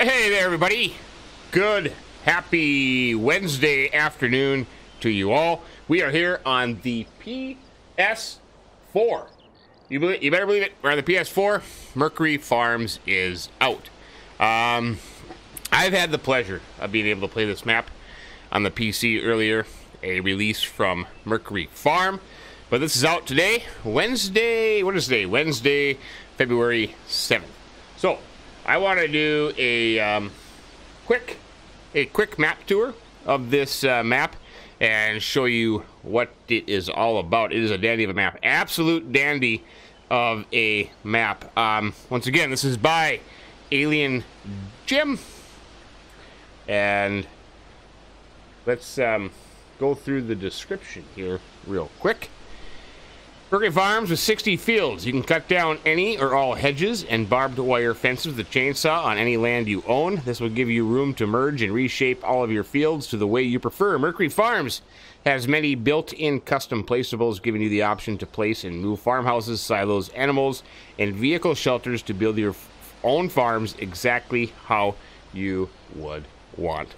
Hey there, everybody. Good, happy Wednesday afternoon to you all. We are here on the PS4. You better believe it. We're on the PS4. Mercury Farms is out. I've had the pleasure of being able to play this map on the PC earlier. A release from Mercury Farm. But this is out today, Wednesday. What is today? Wednesday, February 7th. So, I want to do a quick map tour of this map and show you what it is all about. It is a dandy of a map, absolute dandy of a map. Once again, this is by AlienJim, and let's go through the description here real quick. Mercury Farms with 60 fields. You can cut down any or all hedges and barbed wire fences with a chainsaw on any land you own. This will give you room to merge and reshape all of your fields to the way you prefer. Mercury Farms has many built-in custom placeables, giving you the option to place and move farmhouses, silos, animals, and vehicle shelters to build your own farms exactly how you would want.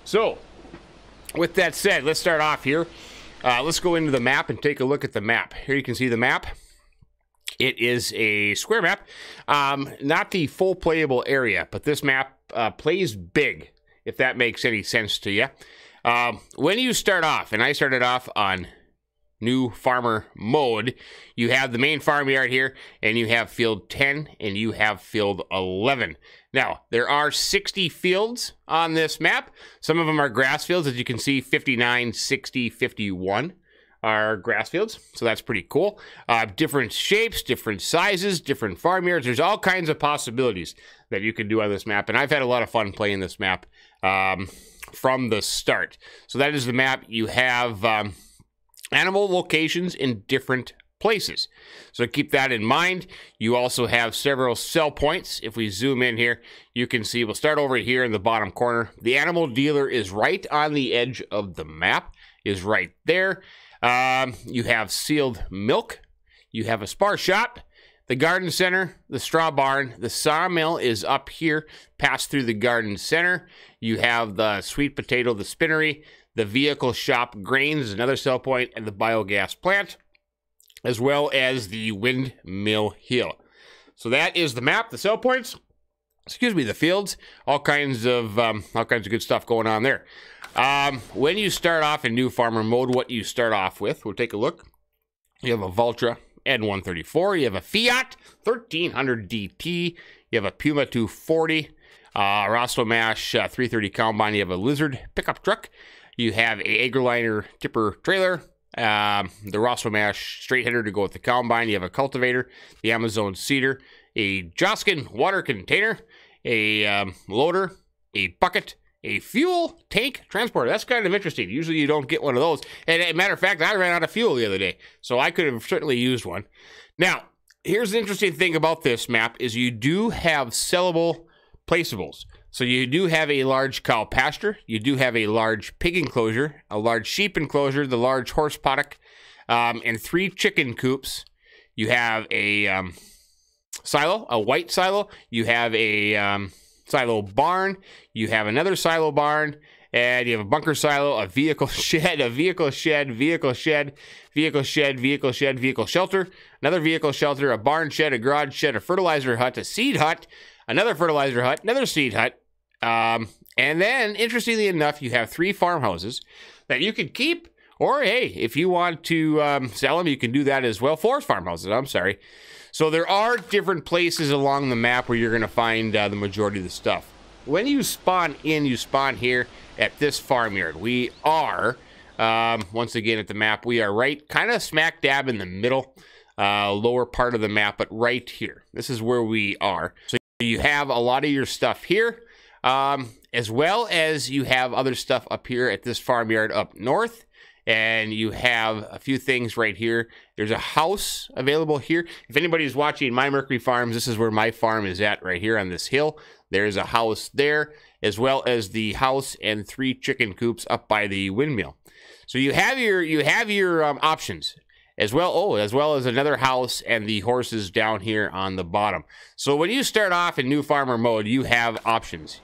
So, with that said, let's start off here. Let's go into the map and take a look at the map. Here you can see the map. It is a square map. Not the full playable area, but this map plays big, if that makes any sense to you. When you start off, and I started off on new farmer mode, you have the main farmyard here, and you have field 10, and you have field 11. Now, there are 60 fields on this map. Some of them are grass fields. As you can see, 59, 60, 51 are grass fields. So that's pretty cool. Different shapes, different sizes, different farmyards. There's all kinds of possibilities that you can do on this map. And I've had a lot of fun playing this map from the start. So that is the map. You have animal locations in different places. So keep that in mind. You also have several sell points. If we zoom in here, you can see, we'll start over here in the bottom corner. The animal dealer is right on the edge of the map, is right there. You have sealed milk. You have a spar shop, the garden center, the straw barn. The sawmill is up here, past through the garden center. You have the sweet potato, the spinnery, the vehicle shop, grains is another sell point, and the biogas plant, as well as the windmill hill. So that is the map, the sell points, excuse me, the fields, all kinds of good stuff going on there. When you start off in new farmer mode, what you start off with, we'll take a look. You have a Valtra N134, you have a Fiat 1300 DT, you have a Puma 240, Roslo Mash 330 combine, you have a Lizard pickup truck, you have a AgriLiner tipper trailer, the Roslo Mash straight header to go with the combine. You have a cultivator, the Amazon seeder, a Joskin water container, a loader, a bucket, a fuel tank transporter. That's kind of interesting. Usually you don't get one of those. And as a matter of fact, I ran out of fuel the other day, so I could have certainly used one. Now, here's the interesting thing about this map is you do have sellable placeables. So you do have a large cow pasture, you do have a large pig enclosure, a large sheep enclosure, the large horse paddock, and 3 chicken coops. You have a silo, a white silo. You have a silo barn. You have another silo barn, and you have a bunker silo, a vehicle shed, a vehicle shed, vehicle shed, vehicle shed, vehicle shed, vehicle shelter, another vehicle shelter, a barn shed, a garage shed, a fertilizer hut, a seed hut, another fertilizer hut, another seed hut, and then, interestingly enough, you have 3 farmhouses that you can keep, or hey, if you want to sell them, you can do that as well. 4 farmhouses, I'm sorry. So there are different places along the map where you're going to find the majority of the stuff. When you spawn in, you spawn here at this farmyard. We are, once again at the map, we are right kind of smack dab in the middle, lower part of the map, but right here. This is where we are. So you have a lot of your stuff here, as well as you have other stuff up here at this farmyard up north, and you have a few things right here. There's a house available here. If anybody's watching my Mercury Farms, this is where my farm is at, right here on this hill. There's a house there, as well as the house and 3 chicken coops up by the windmill. So you have your options. As well as another house and the horses down here on the bottom. So when you start off in new farmer mode, you have options.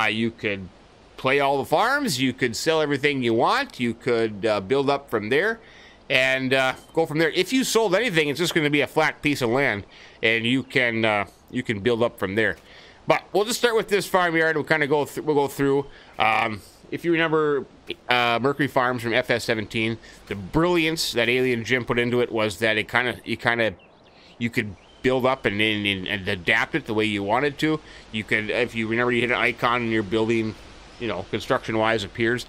You could play all the farms. You could sell everything you want. You could build up from there and go from there. If you sold anything, it's just going to be a flat piece of land, and you can build up from there. But we'll just start with this farmyard. We'll kind of go through. If you remember Mercury Farms from FS17, the brilliance that AlienJim put into it was that you could build up and adapt it the way you wanted to. You could, if you remember, you hit an icon in your building, you know, construction-wise appears.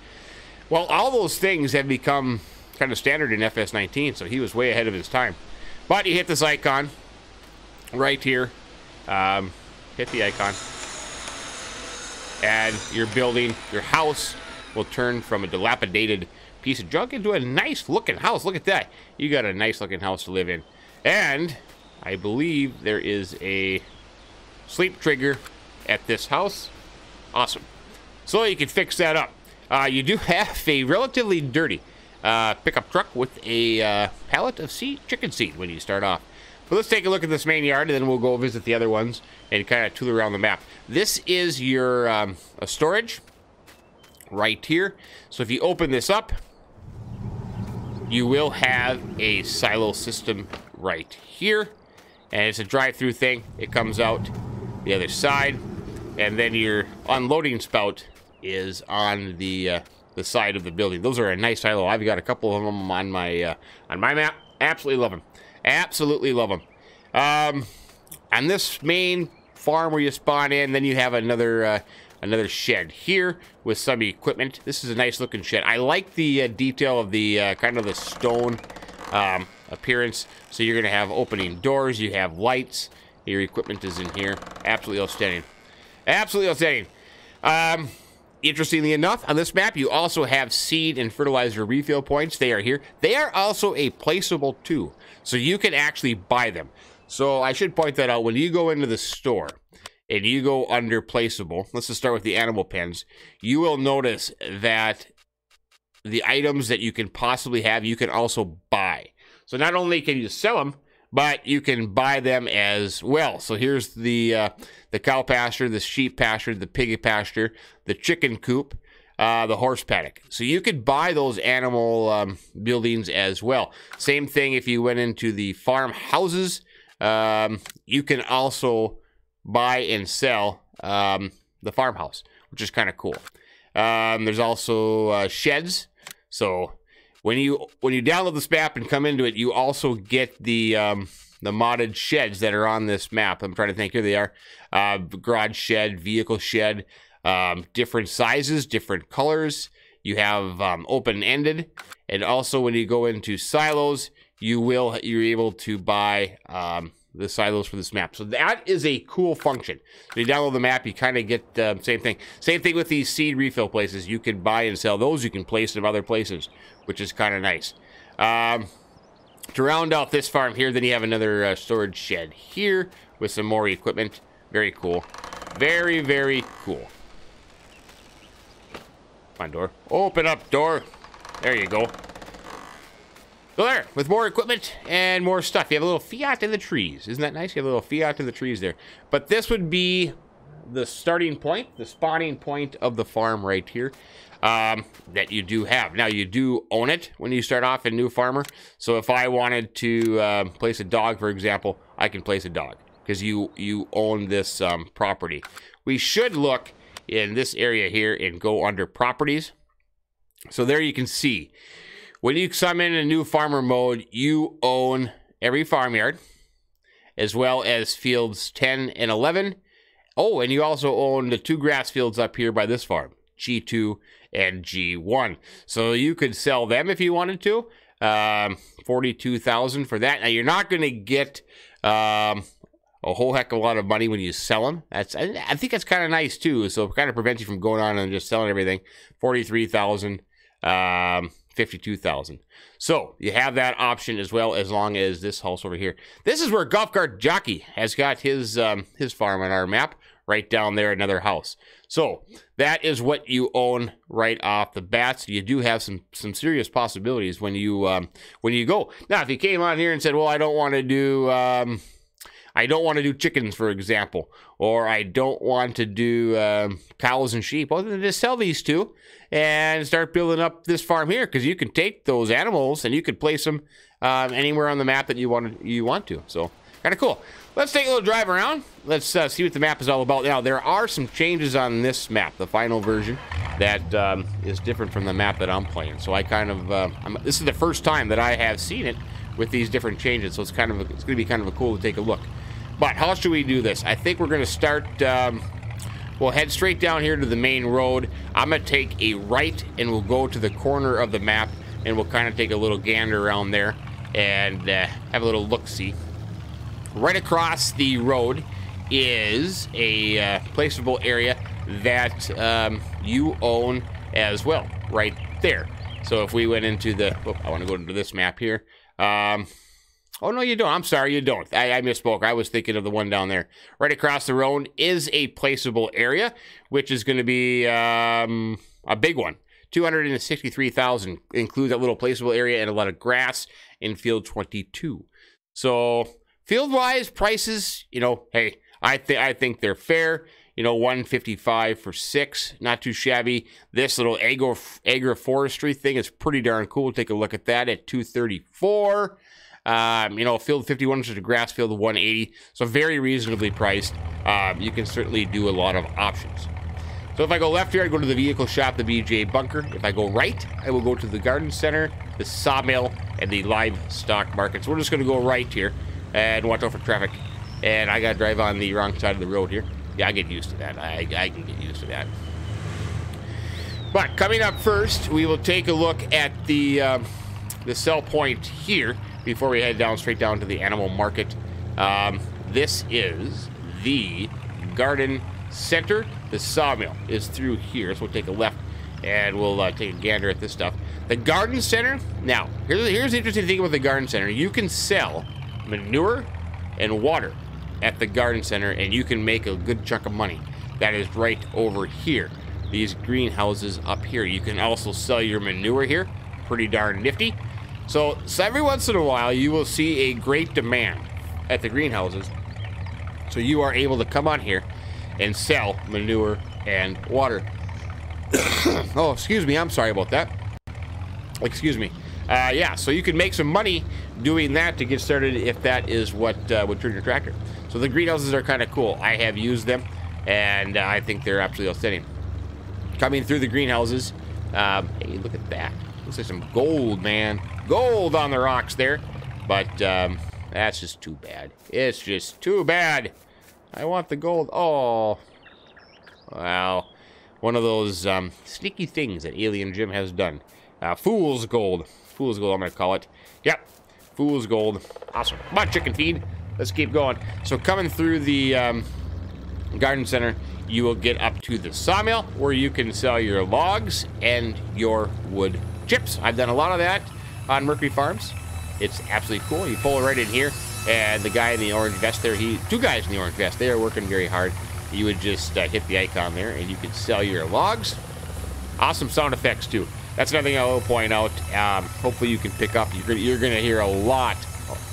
Well, all those things have become kind of standard in FS19, so he was way ahead of his time. But you hit this icon right here. Hit the icon. And your building, your house, will turn from a dilapidated piece of junk into a nice-looking house. Look at that. You got a nice-looking house to live in. And I believe there is a sleep trigger at this house. Awesome. So you can fix that up. You do have a relatively dirty pickup truck with a pallet of chicken seed when you start off. But let's take a look at this main yard, and then we'll go visit the other ones and kind of tool around the map. This is your storage right here. So if you open this up, you will have a silo system right here. And it's a drive-through thing. It comes out the other side. And then your unloading spout is on the side of the building. Those are a nice silo. I've got a couple of them on my map. Absolutely love them. Absolutely love them. On this main farm where you spawn in, then you have another shed here with some equipment. This is a nice looking shed. I like the detail of the kind of the stone appearance. So you're gonna have opening doors. You have lights. Your equipment is in here. Absolutely outstanding. Absolutely outstanding. Interestingly enough, on this map, you also have seed and fertilizer refill points. They are here. They are also a placeable too, so you can actually buy them. So I should point that out. When you go into the store and you go under placeable, let's just start with the animal pens, you will notice that the items that you can possibly have, you can also buy. So not only can you sell them, but you can buy them as well. So here's the cow pasture, the sheep pasture, the pig pasture, the chicken coop, the horse paddock. So you could buy those animal buildings as well. Same thing if you went into the farm houses. You can also buy and sell the farmhouse, which is kind of cool. There's also sheds. So when you download this map and come into it, you also get the modded sheds that are on this map. I'm trying to think. Here they are. Garage shed, vehicle shed, different sizes, different colors. You have open-ended, and also when you go into silos, you're able to buy the silos for this map. So that is a cool function. When you download the map, you kind of get the same thing. Same thing with these seed refill places. You can buy and sell those. You can place them other places, which is kind of nice. To round out this farm here, then you have another storage shed here with some more equipment. Very cool. Very, very cool. Come on, door. Open up, door. There you go. So there, with more equipment and more stuff. You have a little Fiat in the trees. Isn't that nice? You have a little Fiat in the trees there. But this would be the starting point, the spawning point of the farm right here that you do have. Now, you do own it when you start off a new farmer. So if I wanted to place a dog, for example, I can place a dog because you own this property. We should look in this area here and go under properties. So there you can see. When you come in a new farmer mode, you own every farmyard, as well as fields 10 and 11. Oh, and you also own the 2 grass fields up here by this farm, G2 and G1. So you could sell them if you wanted to, $42,000 for that. Now, you're not going to get a whole heck of a lot of money when you sell them. I think that's kind of nice, too. So it kind of prevents you from going on and just selling everything. $43,000. $52,000. So you have that option as well, as long as this house over here. This is where Golf Cart Jockey has got his farm on our map. Right down there, another house. So that is what you own right off the bat. So you do have some serious possibilities when you go. Now, if you came on here and said, "Well, I don't want to do I don't want to do chickens, for example, or I don't want to do cows and sheep. Well, then just sell these two and start building up this farm here, because you can take those animals and you can place them anywhere on the map that you want to. So kind of cool. Let's take a little drive around. Let's see what the map is all about. Now, there are some changes on this map, the final version, that is different from the map that I'm playing. So I kind of, this is the first time that I have seen it with these different changes. So it's going to be kind of cool to take a look. But how should we do this? I think we're going to start, we'll head straight down here to the main road. I'm going to take a right and we'll go to the corner of the map and we'll kind of take a little gander around there and have a little look-see. Right across the road is a placeable area that you own as well, right there. So if we went into the, I want to go into this map here. Oh, no, you don't. I'm sorry, you don't. I misspoke. I was thinking of the one down there. Right across the road is a placeable area, which is going to be a big one. 263,000 includes that little placeable area and a lot of grass in field 22. So field-wise, prices, you know, hey, I think they're fair. You know, 155 for 6, not too shabby. This little agroforestry thing is pretty darn cool. Take a look at that at 234. You know, field 51 is a grass field of 180, so very reasonably priced. You can certainly do a lot of options. So if I go left here, I go to the vehicle shop, the BJ bunker. If I go right, I will go to the garden center, the sawmill, and the livestock market. So we're just going to go right here and watch out for traffic. And I got to drive on the wrong side of the road here. Yeah, I get used to that. I can get used to that. But coming up first, we will take a look at the sell point here before we head down straight down to the animal market. This is the garden center. The sawmill is through here, so we'll take a left and we'll take a gander at this stuff. The garden center, now, here's the interesting thing about the garden center. You can sell manure and water at the garden center, and you can make a good chunk of money. That is right over here. These greenhouses up here. You can also sell your manure here. Pretty darn nifty. So every once in a while, you will see a great demand at the greenhouses. So you are able to come on here and sell manure and water. Oh, excuse me. I'm sorry about that. Excuse me. Yeah, so you can make some money doing that to get started if that is what would turn your tractor. So the greenhouses are kind of cool. I have used them, and I think they're absolutely outstanding. Coming through the greenhouses, hey, look at that. Looks like some gold, man. Gold on the rocks there. But that's just too bad. It's just too bad. I want the gold. Oh. Wow. One of those sneaky things that Alien Jim has done. Fool's gold. Fool's gold, I'm going to call it. Yep. Fool's gold. Awesome. Come on, chicken feed. Let's keep going. So coming through the garden center, you will get up to the sawmill where you can sell your logs and your wood chips. I've done a lot of that on Mercury Farms. It's absolutely cool. You pull it right in here, and the guy in the orange vest there, two guys in the orange vest, they are working very hard. You would just hit the icon there, and you can sell your logs. Awesome sound effects, too. That's another thing I will point out. Hopefully you can pick up. You're going to hear a lot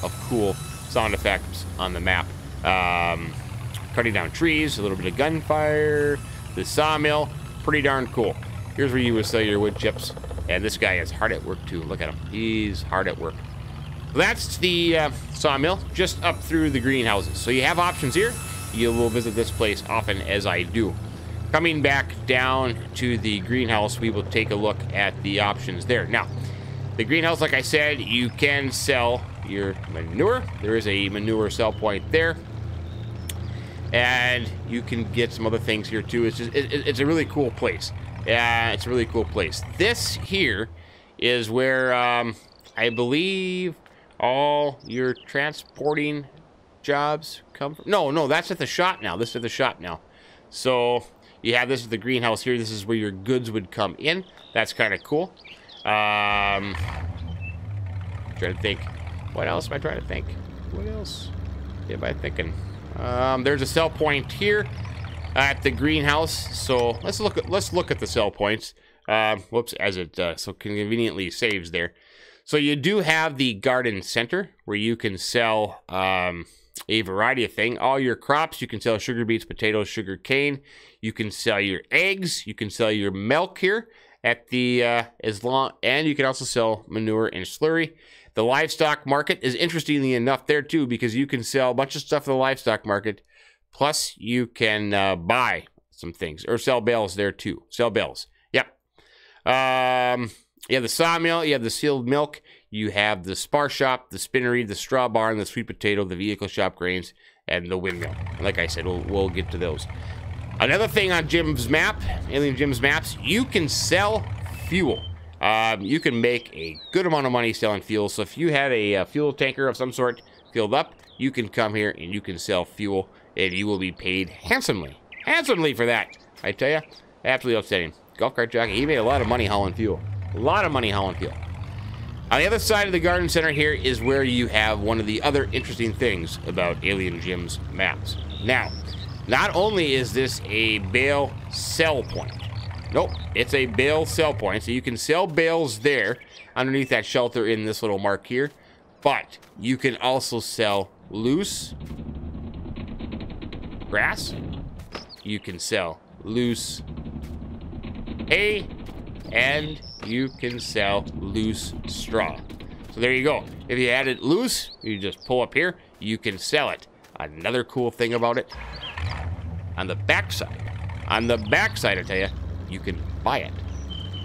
of cool sound effects on the map. Cutting down trees, a little bit of gunfire, the sawmill, pretty darn cool. Here's where you would sell your wood chips, and this guy is hard at work too. Look at him, he's hard at work. That's the sawmill, just up through the greenhouses. So you have options here. You will visit this place often, as I do. Coming back down to the greenhouse, we will take a look at the options there. Now, the greenhouse, like I said, you can sell your manure. There is a manure sell point there. And you can get some other things here too. It's a really cool place. Yeah, it's a really cool place. This here is where I believe all your transporting jobs come from. No, that's at the shop now. This is at the shop now. So you have this at the greenhouse here. This is where your goods would come in. That's kind of cool. Trying to think. What else am I trying to think? What else am I thinking? There's a sell point here at the greenhouse. So let's look at the sell points. Whoops, as it so conveniently saves there. So you do have the garden center where you can sell a variety of things. All your crops, you can sell sugar beets, potatoes, sugar cane. You can sell your eggs. You can sell your milk here at the and you can also sell manure and slurry. The livestock market is interestingly enough there too, because you can sell a bunch of stuff in the livestock market. Plus, you can buy some things or sell bales there too. Sell bales. Yep. You have the sawmill. You have the sealed milk. You have the spar shop, the spinnery, the straw barn, the sweet potato, the vehicle shop grains, and the windmill. Like I said, we'll get to those. Another thing on Jim's map, Alien Jim's maps, you can sell fuel. You can make a good amount of money selling fuel. So if you had a fuel tanker of some sort filled up, you can come here and you can sell fuel, and you will be paid handsomely. Handsomely for that, I tell you. Absolutely outstanding. Golf cart jockey, he made a lot of money hauling fuel. A lot of money hauling fuel. On the other side of the garden center here is where you have one of the other interesting things about Alien Jim's maps. Now, not only is this a bale sell point. Nope, it's a bale sell point. So you can sell bales there underneath that shelter in this little mark here. But you can also sell loose grass. You can sell loose hay. And you can sell loose straw. So there you go. If you had it loose, you just pull up here, you can sell it. Another cool thing about it, on the backside, I tell you, you can buy it.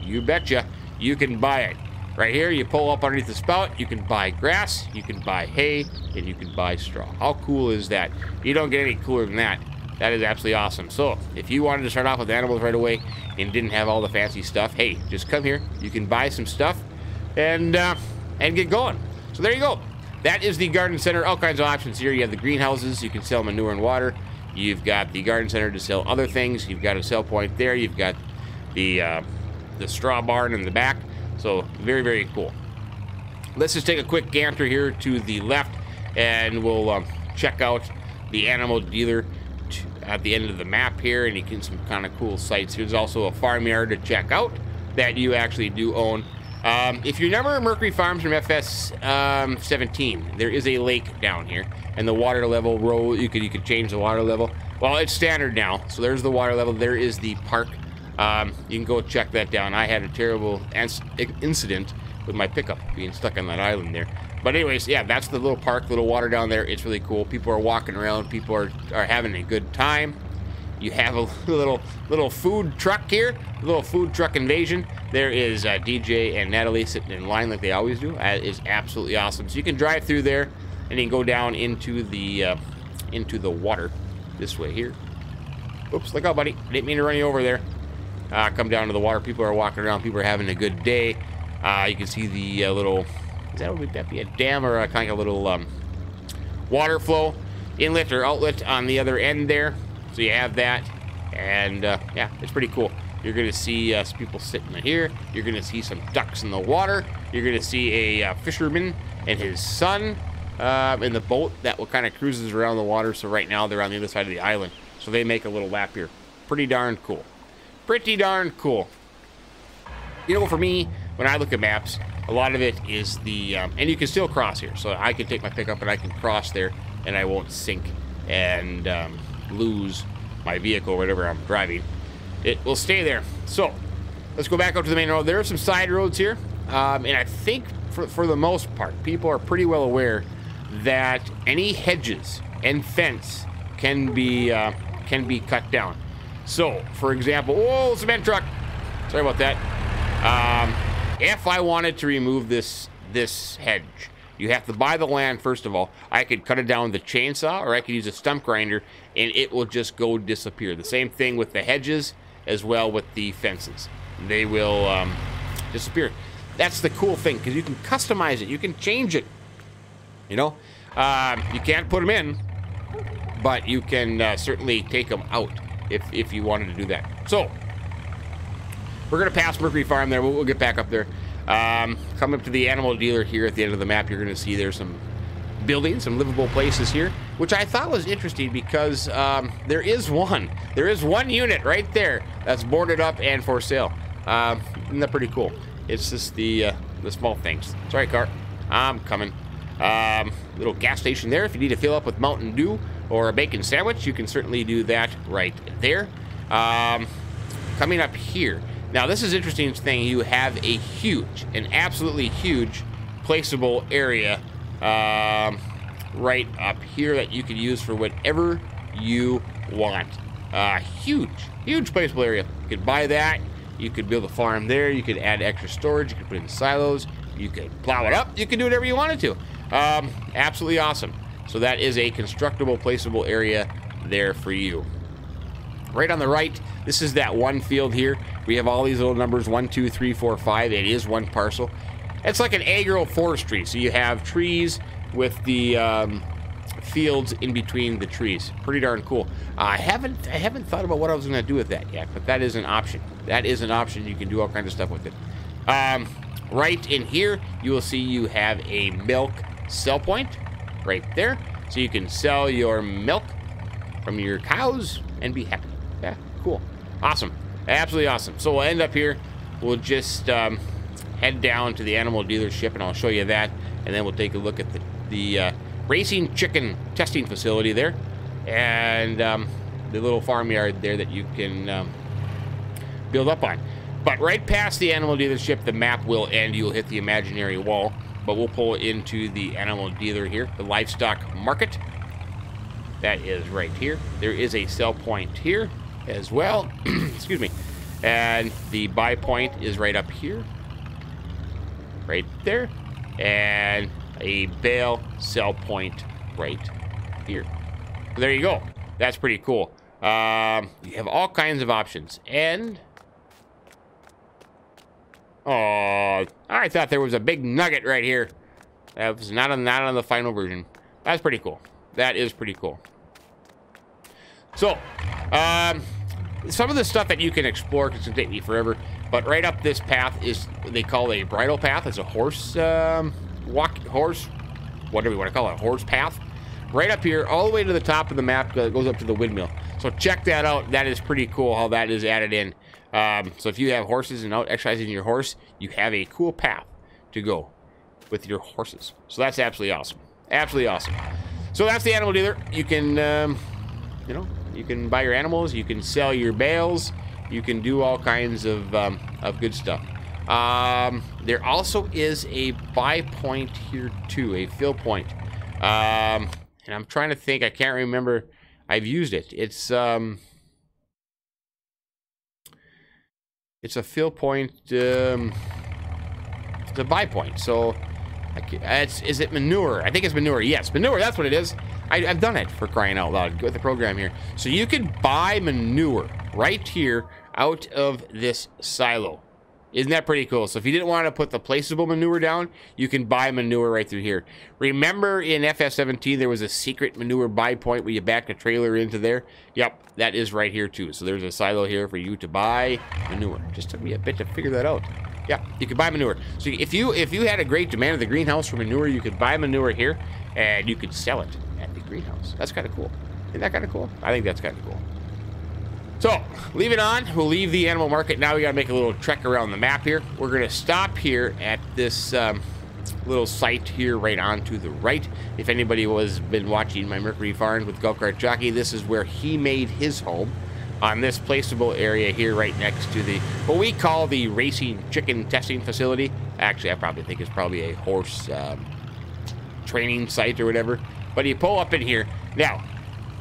You betcha, you can buy it. Right here, you pull up underneath the spout, you can buy grass, you can buy hay, and you can buy straw. How cool is that? You don't get any cooler than that. That is absolutely awesome. So, if you wanted to start off with animals right away and didn't have all the fancy stuff, hey, just come here. You can buy some stuff and get going. So there you go. That is the garden center. All kinds of options here. You have the greenhouses. You can sell manure and water. You've got the garden center to sell other things. You've got a sell point there. You've got the straw barn in the back. So very, very cool. Let's just take a quick canter here to the left, and we'll check out the animal dealer at the end of the map here, and you can some kind of cool sites. There's also a farmyard to check out that you actually do own. If you remember Mercury Farms from FS17, there is a lake down here, and the water level you could change the water level. Well, it's standard now, so there's the water level. There is the park. You can go check that down. I had a terrible incident with my pickup being stuck on that island there. But anyways, yeah, that's the little park, little water down there. It's really cool. People are walking around. People are having a good time. You have a little food truck here, a little food truck invasion. There is DJ and Natalie sitting in line like they always do. That is absolutely awesome. So you can drive through there, and you can go down into the water this way here. Oops, look out, buddy. I didn't mean to run you over there. Come down to the water. People are walking around. People are having a good day. You can see the little... Would that be a dam or a kind of little water flow inlet or outlet on the other end there? So you have that, and yeah, it's pretty cool. You're going to see some people sitting here. You're going to see some ducks in the water. You're going to see a fisherman and his son in the boat that kind of cruises around the water. So right now they're on the other side of the island. So they make a little lap here. Pretty darn cool. Pretty darn cool. You know, for me, when I look at maps, a lot of it is the, and you can still cross here. So I can take my pickup and I can cross there, and I won't sink and lose my vehicle or whatever I'm driving. It will stay there. So let's go back up to the main road. There are some side roads here, and I think for the most part, people are pretty well aware that any hedges and fence can be cut down. So, for example, oh, cement truck. Sorry about that. If I wanted to remove this hedge, you have to buy the land first of all. I could cut it down with a chainsaw, or I could use a stump grinder, and it will just go disappear. The same thing with the hedges, as well with the fences. They will disappear. That's the cool thing, because you can customize it. You can change it. You know, you can't put them in, but you can certainly take them out if you wanted to do that. So we're going to pass Mercury Farm there. We'll get back up there. Come up to the animal dealer here at the end of the map. You're going to see there's some buildings, some livable places here, which I thought was interesting because there is one unit right there that's boarded up and for sale. Isn't that pretty cool? It's just the small things. Sorry, car. I'm coming. Little gas station there. If you need to fill up with Mountain Dew or a bacon sandwich, you can certainly do that right there. Coming up here. Now, this is an interesting thing. You have a huge, an absolutely huge placeable area right up here that you can use for whatever you want. Huge placeable area. You could buy that. You could build a farm there. You could add extra storage. You could put it in silos. You could plow it up. You could do whatever you wanted to. Absolutely awesome. So that is a constructible, placeable area there for you. Right on the right, this is that one field here. We have all these little numbers, 1, 2, 3, 4, 5. It is one parcel. It's like an agroforestry. So you have trees with the fields in between the trees. Pretty darn cool. I haven't thought about what I was going to do with that yet, but that is an option. That is an option. You can do all kinds of stuff with it. Right in here, you will see you have a milk sell point right there. So you can sell your milk from your cows and be happy. Yeah, cool. Awesome. Absolutely awesome. So we'll end up here. We'll just head down to the animal dealership, and I'll show you that. And then we'll take a look at the racing chicken testing facility there. And the little farmyard there that you can build up on. But right past the animal dealership, the map will end. You'll hit the imaginary wall. But we'll pull into the animal dealer here, the livestock market. That is right here. There is a sell point here as well. Excuse me. And the buy point is right up here. Right there. And a bale sell point right here. So there you go. That's pretty cool. You have all kinds of options. And... oh, I thought there was a big nugget right here. That was not on the final version. That's pretty cool. That is pretty cool. So, some of the stuff that you can explore, because it's going to take me forever, but right up this path is what they call a bridle path. It's a horse, horse, whatever you want to call it, horse path. Right up here, all the way to the top of the map, goes up to the windmill. So check that out. That is pretty cool how that is added in. So if you have horses and out exercising your horse, you have a cool path to go with your horses. So that's absolutely awesome. Absolutely awesome. So that's the animal dealer. You can, you know, you can buy your animals. You can sell your bales. You can do all kinds of good stuff. There also is a buy point here too, a fill point. And I'm trying to think. I can't remember. I've used it. It's a fill point. It's a buy point. So, is it manure? I think it's manure. Yes, manure. That's what it is. I've done it, for crying out loud. Go with the program here. So you can buy manure right here out of this silo. Isn't that pretty cool? So if you didn't want to put the placeable manure down, you can buy manure right through here. Remember in FS17 there was a secret manure buy point where you back a trailer into there? Yep, that is right here too. So there's a silo here for you to buy manure. Just took me a bit to figure that out. Yeah, you can buy manure. So if you had a great demand at the greenhouse for manure, you could buy manure here and you could sell it at the greenhouse. That's kind of cool. Isn't that kind of cool? I think that's kind of cool. So, leaving on, we'll leave the animal market. Now we gotta make a little trek around the map here. We're gonna stop here at this little site here right on to the right. If anybody was been watching my Mercury Farms with Golf Cart Jockey, this is where he made his home on this placeable area here right next to the, what we call the racing chicken testing facility. Actually, I probably think it's probably a horse training site or whatever. But you pull up in here. Now,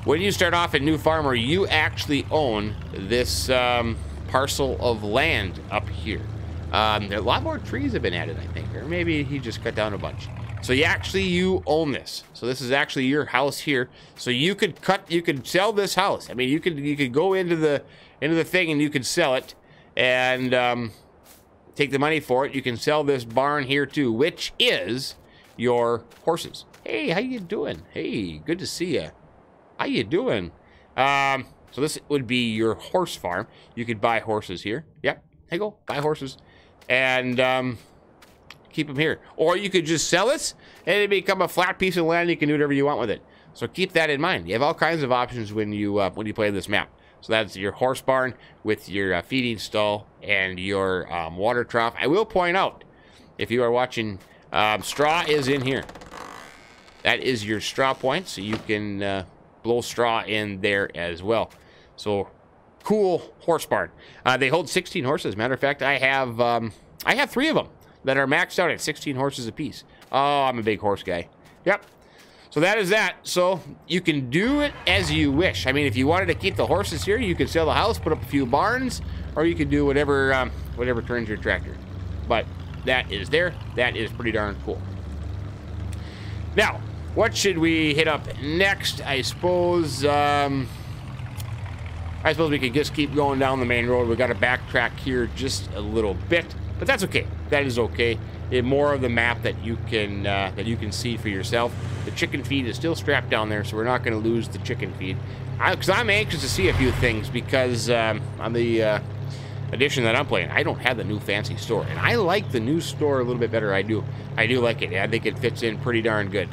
when you start off a new farmer, you actually own this parcel of land up here. A lot more trees have been added, I think, or maybe he just cut down a bunch. So you own this. So this is actually your house here. So you could sell this house. I mean, you could go into the thing and you could sell it and take the money for it. You can sell this barn here too, which is your horses. Hey, how you doing? Hey, good to see you. How you doing? So this would be your horse farm. You could buy horses here. Yep, there you go, buy horses. And keep them here. Or you could just sell it, and it become a flat piece of land. You can do whatever you want with it. So keep that in mind. You have all kinds of options when you play this map. So that's your horse barn with your feeding stall and your water trough. I will point out, if you are watching, straw is in here. that is your straw point, so you can blow straw in there as well. So cool horse barn. They hold 16 horses. Matter of fact, I have 3 of them that are maxed out at 16 horses apiece. Oh, I'm a big horse guy. Yep. So that is that. So you can do it as you wish. I mean, if you wanted to keep the horses here, you could sell the house, put up a few barns, or you could do whatever whatever turns your tractor. But that is there. That is pretty darn cool. Now, what should we hit up next? I suppose we could just keep going down the main road. We got to backtrack here just a little bit, but that's okay. That is okay. More of the map that you can see for yourself. The chicken feed is still strapped down there, so we're not going to lose the chicken feed. Because I'm anxious to see a few things, because on the edition that I'm playing, I don't have the new fancy store, and I like the new store a little bit better. I do like it. I think it fits in pretty darn good.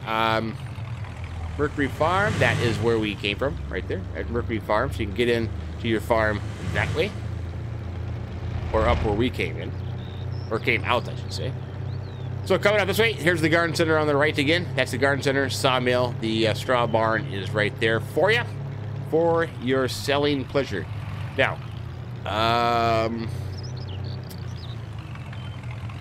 Mercury Farm, that is where we came from, right there at Mercury Farm. So you can get in to your farm that way, or up where we came in, or came out, I should say. So coming up this way, here's the garden center on the right again. That's the garden center, sawmill. The straw barn is right there for you, for your selling pleasure. Now,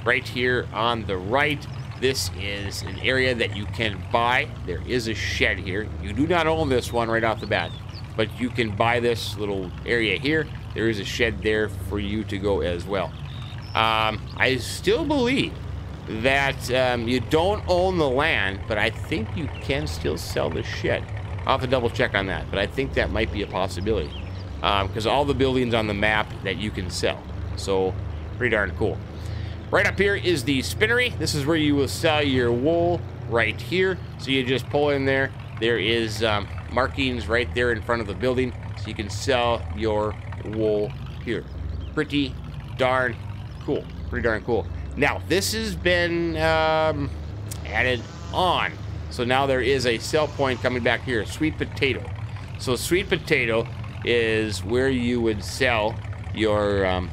right here on the right, this is an area that you can buy. There is a shed here. You do not own this one right off the bat, but you can buy this little area here. There is a shed there for you to go as well. I still believe that you don't own the land, but I think you can still sell the shed. I'll have to double check on that, but I think that might be a possibility, because all the buildings on the map that you can sell. So pretty darn cool. Right up here is the spinnery. This is where you will sell your wool right here. So you just pull in there. There is markings right there in front of the building, so you can sell your wool here. Pretty darn cool. Pretty darn cool. Now, this has been added on. So now there is a sell point coming back here, sweet potato. So sweet potato is where you would sell your,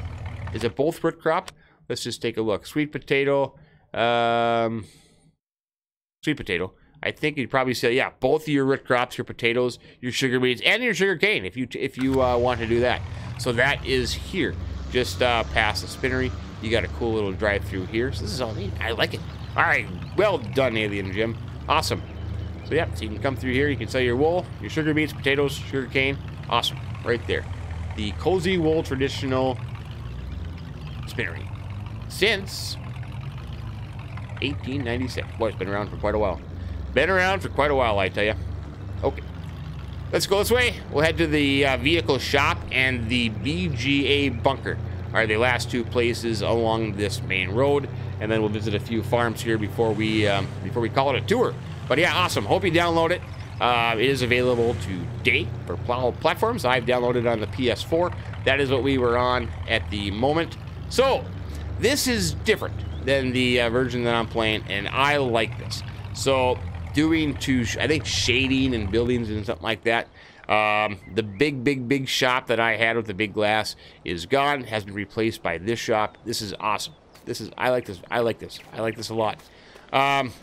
is it both root crop? Let's just take a look. Sweet potato, sweet potato. I think you'd probably sell, yeah, both of your root crops, your potatoes, your sugar beets, and your sugar cane if you want to do that. So that is here, just past the spinnery. You got a cool little drive through here. So this is all neat. I like it. All right, well done, Alien Jim. Awesome. So yeah, so you can come through here. You can sell your wool, your sugar beets, potatoes, sugar cane. Awesome, right there. The Cozy Wool Traditional Spinnery. Since 1896. Boy, it's been around for quite a while. Been around for quite a while, I tell you. Okay, let's go this way. We'll head to the vehicle shop and the BGA bunker. Are the last 2 places along this main road, and then we'll visit a few farms here before we call it a tour. But yeah, awesome. Hope you download it. It is available today for platforms. I've downloaded it on the PS4. That is what we were on at the moment. So this is different than the version that I'm playing, and I like this. So doing I think shading and buildings and something like that. The big shop that I had with the big glass is gone, has been replaced by this shop. This is awesome. I like this. I like this a lot.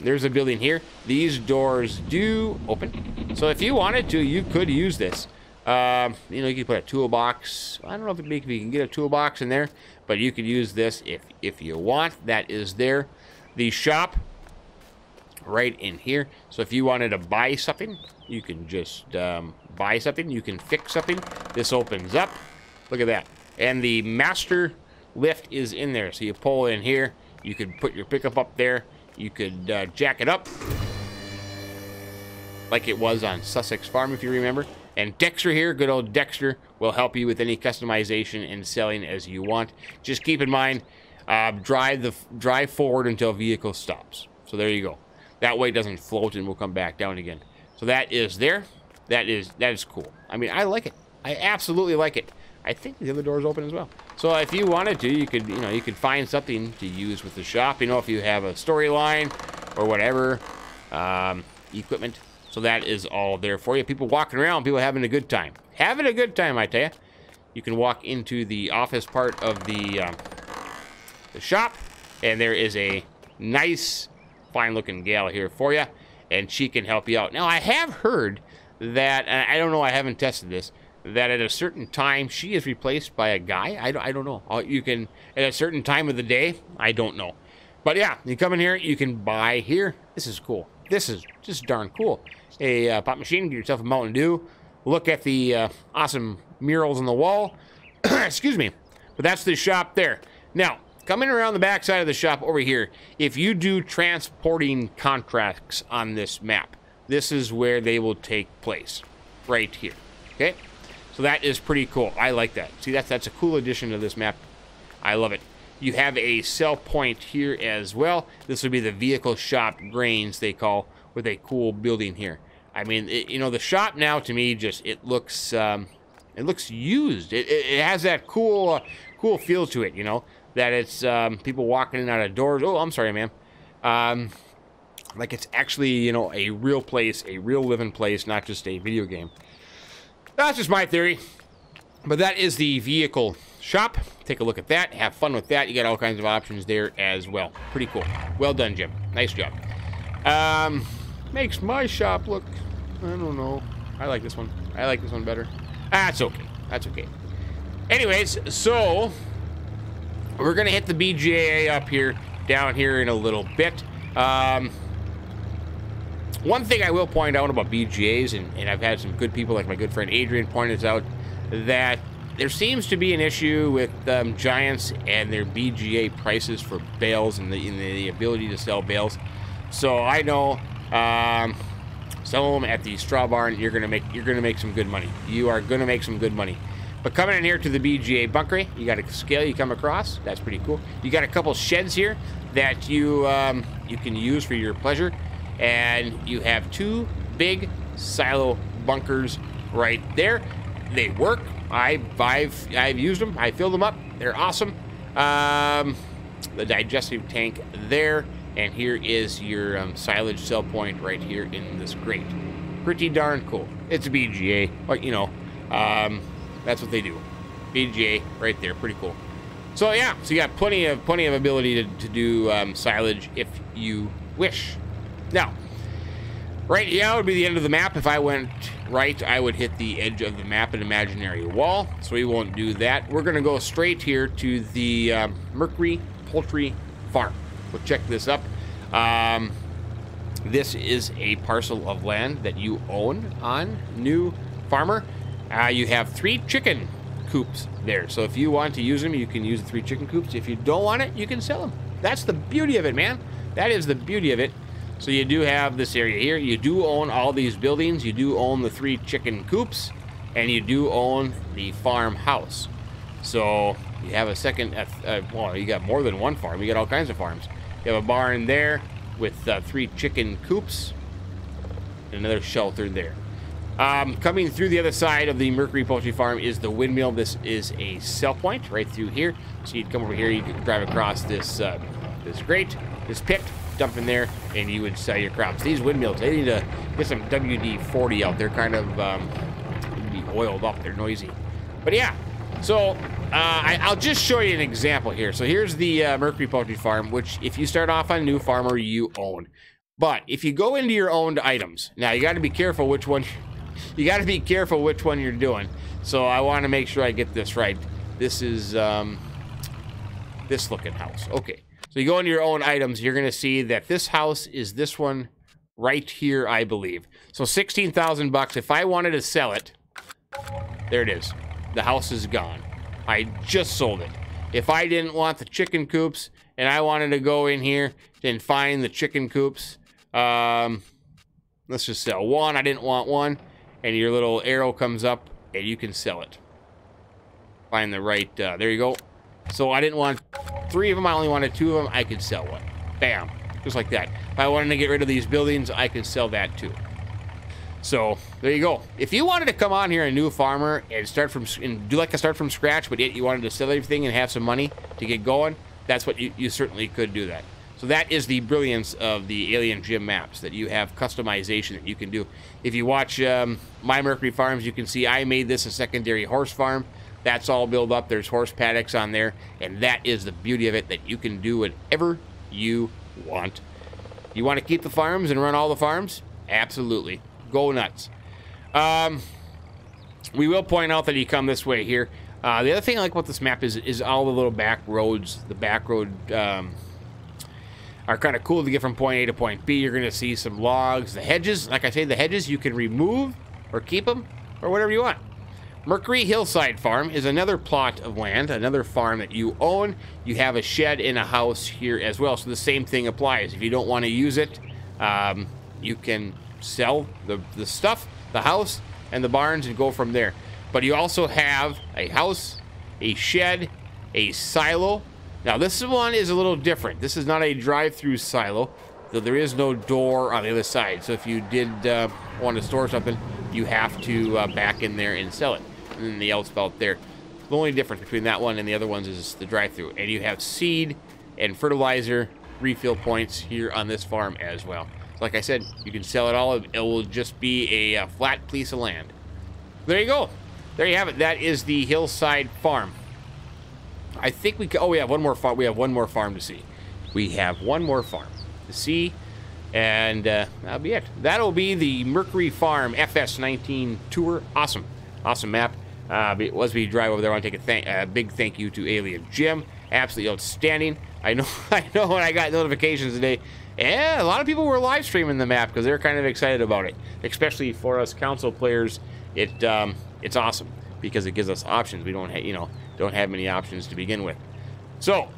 There's a building here. These doors do open. So if you wanted to, you could use this. You know, you could put a toolbox. I don't know if you can get a toolbox in there, but you could use this if you want. That is there. The shop right in here. So if you wanted to buy something, you can just buy something. You can fix something. This opens up. Look at that. And the master lift is in there. So you pull in here. You could put your pickup up there. You could jack it up like it was on Sussex Farm, if you remember. And Dexter here, good old Dexter, will help you with any customization and selling as you want. Just keep in mind, drive forward until vehicle stops. So there you go. That way it doesn't float and will come back down again. So that is there. That is cool. I mean, I like it. I absolutely like it. I think the other door is open as well. So if you wanted to, you could find something to use with the shop. You know, if you have a storyline or whatever, equipment. So that is all there for you. People walking around, people having a good time. Having a good time, I tell you. You can walk into the office part of the shop, and there is a nice, fine-looking gal here for you. and she can help you out. Now, I have heard that, and I don't know, I haven't tested this, that at a certain time she is replaced by a guy. I don't know. You can, at a certain time of the day, I don't know. But yeah, you come in here, you can buy here. This is cool. This is just darn cool. A pop machine, get yourself a Mountain Dew. Look at the awesome murals on the wall. Excuse me. But that's the shop there. Now, coming around the back side of the shop over here, if you do transporting contracts on this map, this is where they will take place. Right here. Okay? So that is pretty cool. I like that. See, that's a cool addition to this map. I love it. You have a sell point here as well. This would be the vehicle shop grains, they call, with a cool building here. I mean, you know, the shop now to me just it looks used. It has that cool feel to it. You know, that it's people walking in and out of doors. Oh, I'm sorry, ma'am. Like it's actually, you know, a real place, a real living place, not just a video game. That's just my theory. But that is the vehicle shop. Take a look at that. Have fun with that. You got all kinds of options there as well. Pretty cool. Well done, Jim. Nice job. Makes my shop look, I don't know. I like this one. I like this one better. That's okay. That's okay. Anyways, so we're going to hit the BGA up here, down here in a little bit. One thing I will point out about BGAs, and I've had some good people like my good friend Adrian pointed out, that there seems to be an issue with Giants and their BGA prices for bales and the ability to sell bales. So I know sell them at the straw barn. You're gonna make some good money. You are gonna make some good money. But coming in here to the BGA bunker, you got a scale you come across. That's pretty cool. You got a couple sheds here that you can use for your pleasure. And you have two big silo bunkers right there. They work. I've used them. I filled them up. They're awesome. The digestive tank there, and here is your silage sell point right here in this grate. Pretty darn cool. It's a BGA, but you know, that's what they do. BGA right there. Pretty cool. So yeah, so you got plenty of ability to do silage if you wish. Now, right here would be the end of the map. If I went right, I would hit the edge of the map, an imaginary wall, so we won't do that. We're going to go straight here to the Mercury Poultry Farm. We'll check this up. This is a parcel of land that you own on New Farmer. You have 3 chicken coops there, so if you want to use them, you can use the 3 chicken coops. If you don't want it, you can sell them. That's the beauty of it, man. That is the beauty of it. So you do have this area here. You do own all these buildings. You do own the 3 chicken coops, and you do own the farmhouse. So you have a second, well, you got more than one farm. You got all kinds of farms. You have a barn there with 3 chicken coops, and another shelter there. Coming through the other side of the Mercury Poultry Farm is the windmill. This is a sell point right through here. So you'd come over here, you could drive across this this grate, this pit, dump in there, and you would sell your crops. These windmills, they need to get some WD-40 out. They're kind of be oiled up. They're noisy. But yeah, so I'll just show you an example here. So here's the Mercury Poultry Farm, which if you start off on New Farmer, you own. But if you go into your owned items, now you got to be careful which one. You got to be careful which one you're doing. So I want to make sure I get this right. This is this looking house. Okay. So you go into your own items, you're going to see that this house is this one right here, I believe. So 16,000 bucks. If I wanted to sell it, there it is. The house is gone. I just sold it. If I didn't want the chicken coops and I wanted to go in here and find the chicken coops, let's just sell one. I didn't want one, and your little arrow comes up and you can sell it. Find the right, there you go. So I didn't want 3 of them, I only wanted 2 of them, I could sell one. Bam, just like that. If I wanted to get rid of these buildings, I could sell that too. So there you go. If you wanted to come on here, a New Farmer, and start from and do like a start from scratch, but yet you wanted to sell everything and have some money to get going, that's what you certainly could do that. So that is the brilliance of the Alien Jim maps, that you have customization that you can do. If you watch my Mercury Farms, you can see I made this a secondary horse farm. That's all built up. There's horse paddocks on there, and that is the beauty of it, that you can do whatever you want. You want to keep the farms and run all the farms? Absolutely. Go nuts. We will point out that you come this way here. The other thing I like about this map is all the little back roads. The back road are kind of cool to get from point A to point B. You're going to see some logs. The hedges, like I say, the hedges you can remove or keep them or whatever you want. Mercury Hillside Farm is another plot of land, another farm that you own. You have a shed and a house here as well, so the same thing applies. If you don't want to use it, you can sell the stuff, the house, and the barns and go from there. But you also have a house, a shed, a silo. Now this one is a little different. This is not a drive-through silo, though there is no door on the other side. So if you did want to store something, you have to back in there and sell it. And then the outspout there. The only difference between that one and the other ones is the drive-through. And you have seed and fertilizer refill points here on this farm as well. Like I said, you can sell it all. It will just be a flat piece of land. There you go. There you have it. That is the Hillside Farm. I think we can, oh, we have one more farm. We have one more farm to see. We have one more farm to see, and that'll be it. That'll be the Mercury Farm FS19 tour. Awesome, awesome map. As we drive over there, I want to take a big thank you to Alien Jim. Absolutely outstanding. I know when I got notifications today, yeah, a lot of people were live streaming the map because they're kind of excited about it. Especially for us console players, it's awesome because it gives us options. We don't, don't have many options to begin with. So,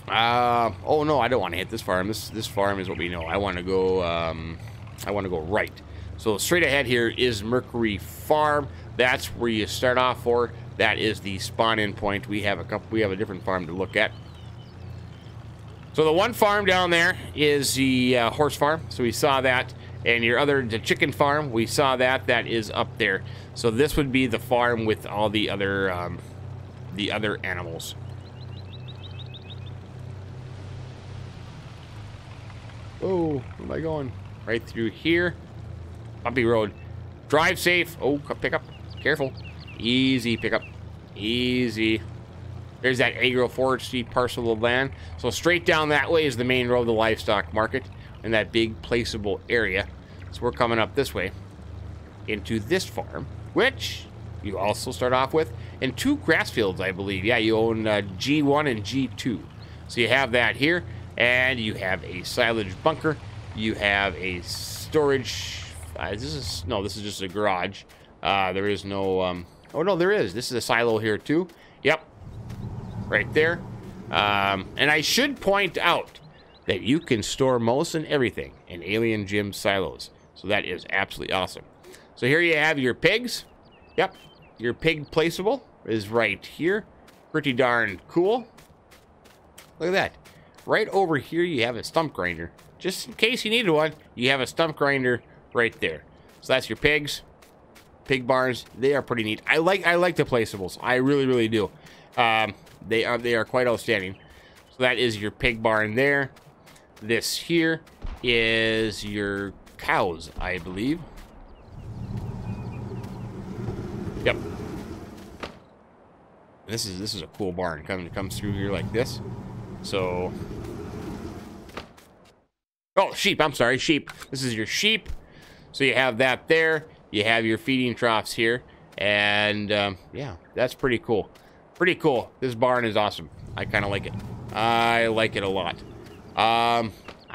oh no, I don't want to hit this farm. This farm is what we know. I want to go right. So straight ahead here is Mercury Farm. That's where you start off for. That is the spawn-in point. We have a different farm to look at. So the one farm down there is the horse farm. So we saw that. And the chicken farm, we saw that. That is up there. So this would be the farm with all the other animals. Oh, where am I going? Right through here. Bumpy road. Drive safe. Oh, pick up. Careful. Easy pickup. Easy. There's that agro-forestry parcel of land. So straight down that way is the main road, the livestock market, in that big placeable area. So we're coming up this way into this farm, which you also start off with, and 2 grass fields, I believe. Yeah, you own G1 and G2. So you have that here, and you have a silage bunker. You have a storage. This is just a garage. There is no. Oh no, there is. This is a silo here too. Yep, right there. And I should point out that you can store most and everything in Alien Jim silos. So that is absolutely awesome. So here you have your pigs. Yep, your pig placeable is right here. Pretty darn cool. Look at that. Right over here you have a stump grinder. Just in case you needed one, you have a stump grinder right there. So that's your pigs. Pig barns. They are pretty neat. I like the placeables. I really, really do. They are quite outstanding. So that is your pig barn there. This here is your cows, I believe. Yep. This is a cool barn. Comes through here like this. So, oh, sheep. I'm sorry, sheep. This is your sheep. So you have that there. You have your feeding troughs here, and yeah, that's pretty cool. Pretty cool. This barn is awesome. I kind of like it. I like it a lot. I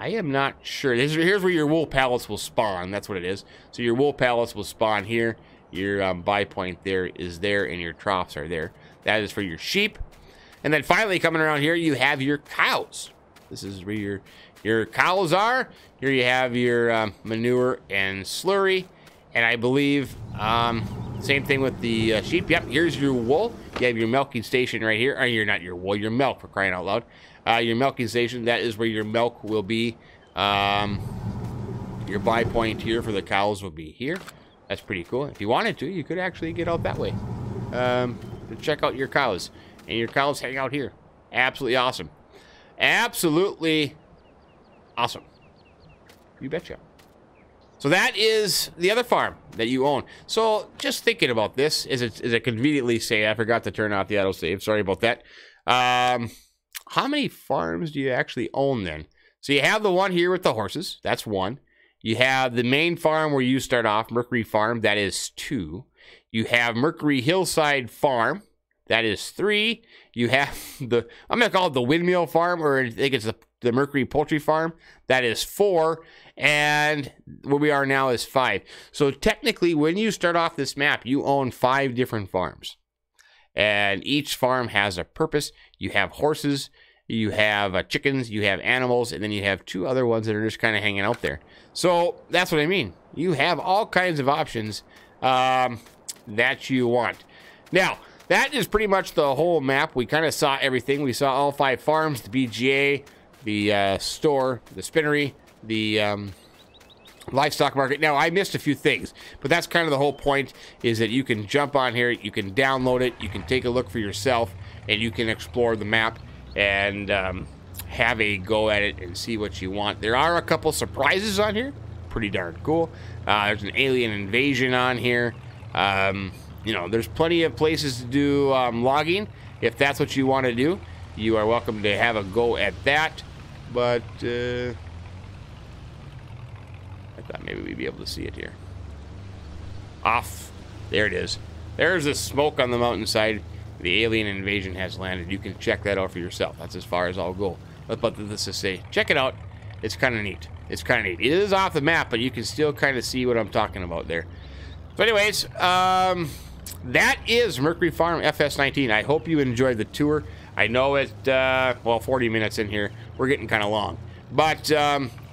am not sure. Here's where your wool pallets will spawn. That's what it is. So your wool pallets will spawn here. Your buy point there is there, and your troughs are there. That is for your sheep. And then finally, coming around here, you have your cows. This is where your cows are. Here you have your manure and slurry. And I believe same thing with the sheep. Yep, here's your wool. You have your milking station right here. Or you're not your wool, your milk, for crying out loud. Your milking station, that is where your milk will be. Your buy point here for the cows will be here. That's pretty cool. If you wanted to, you could actually get out that way to check out your cows. And your cows hang out here. Absolutely awesome. Absolutely awesome. You betcha. So that is the other farm that you own. So just thinking about this, is it conveniently say, I forgot to turn off the autosave. Sorry about that. How many farms do you actually own then? So you have the one here with the horses. That's 1. You have the main farm where you start off, Mercury Farm. That is 2. You have Mercury Hillside Farm. That is 3. You have the, I'm going to call it the windmill farm, or I think it's the Mercury Poultry Farm. That is 4. And where we are now is 5. So technically, when you start off this map, you own 5 different farms. And each farm has a purpose. You have horses, you have chickens, you have animals, and then you have 2 other ones that are just kind of hanging out there. So that's what I mean. You have all kinds of options that you want. Now, that is pretty much the whole map. We kind of saw everything. We saw all 5 farms, the BGA, the store, the spinnery, the livestock market. Now, I missed a few things, but that's kind of the whole point, is that you can jump on here, you can download it, you can take a look for yourself, and you can explore the map and have a go at it and see what you want. There are a couple surprises on here. Pretty darn cool. There's an alien invasion on here. You know, there's plenty of places to do logging. If that's what you want to do, you are welcome to have a go at that. But I thought maybe we'd be able to see it here. Off. There it is. There's the smoke on the mountainside. The alien invasion has landed. You can check that out for yourself. That's as far as I'll go. But let's just say, check it out. It's kind of neat. It's kind of neat. It is off the map, but you can still kind of see what I'm talking about there. So anyways, that is Mercury Farm FS19. I hope you enjoyed the tour. I know it, well, 40 minutes in here. We're getting kind of long. But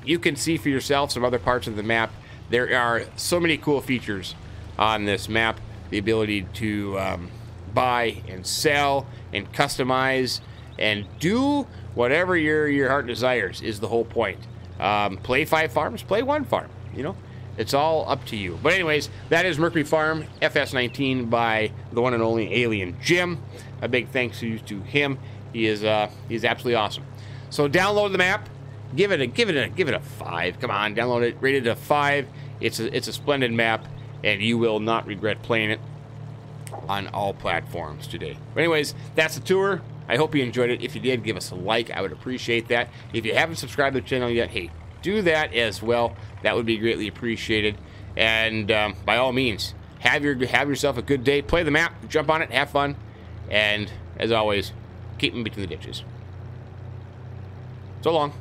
you can see for yourself some other parts of the map. There are so many cool features on this map. The ability to buy and sell and customize and do whatever your heart desires is the whole point. Play 5 farms, play 1 farm, you know. It's all up to you. But anyways, that is Mercury Farm FS19 by the one and only Alien Jim. A big thanks to him. He's absolutely awesome. So download the map. Give it a 5. Come on, download it. Rate it a 5. It's a splendid map, and you will not regret playing it on all platforms today. But anyways, that's the tour. I hope you enjoyed it. If you did, give us a like. I would appreciate that. If you haven't subscribed to the channel yet, hey, do that as well. That would be greatly appreciated. And by all means, have yourself a good day. Play the map, jump on it, have fun, and as always, keep them between the ditches. So long.